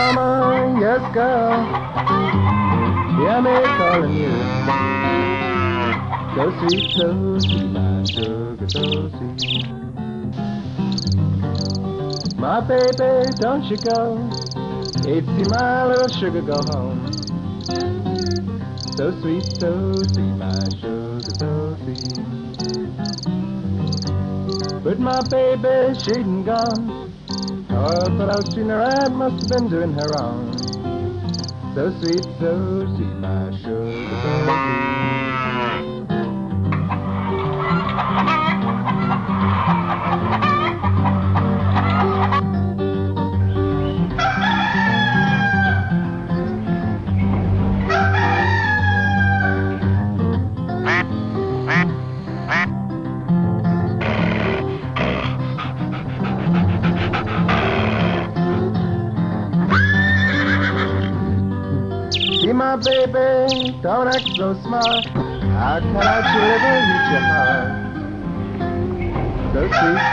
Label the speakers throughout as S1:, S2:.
S1: mama, yes, girl. Hear me calling you. So sweet, my sugar, so sweet. My baby, don't you go. 80 my little sugar, go home. So sweet, my sugar, so sweet. But my baby, she done gone. Oh, but I've seen her, I must have been doing her wrong. So sweet, my sugar, so sweet. See my baby, don't act so smart. How can I ever reach your heart? So sweet,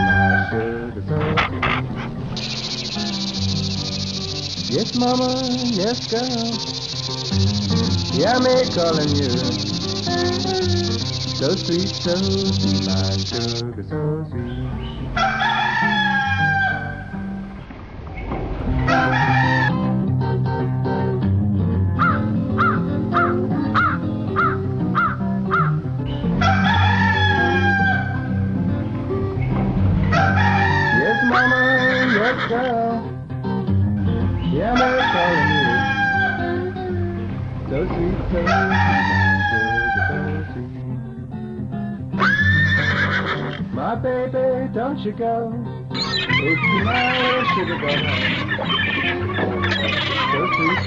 S1: my sugar, so sweet. Yes, mama, yes, girl. Hear me calling you. So sweet, my sugar, so sweet. Yes, girl, yeah, I'm calling you. So sweet, my sugar, so sweet. My baby, don't you go. It's my sugar, go home. So sweet,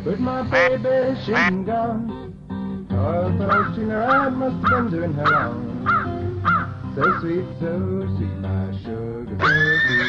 S1: but my baby, she's gone. Oh, but I've seen her, I must have been doing her wrong. So sweet, my sugar, so sweet.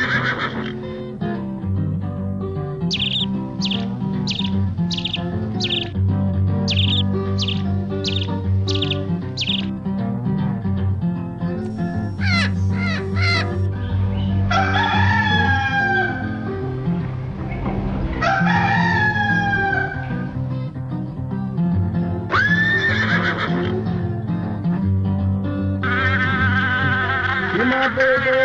S1: My baby,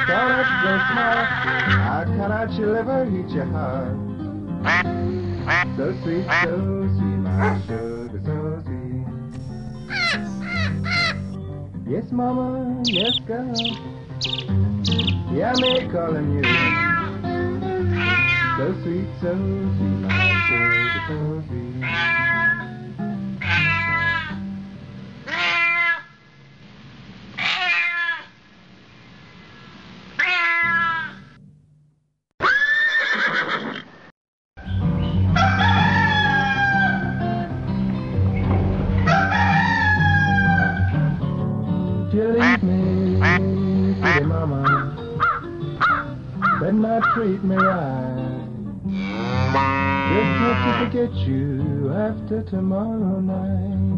S1: don't act so smart. How can I chill ever reach your heart? So sweet, my sugar, so sweet. Yes, mama, yes, girl. Yeah, me calling you. So sweet, my sugar, so sweet. You leave me, pretty mama, then not treat me right. Just have to forget you after tomorrow night.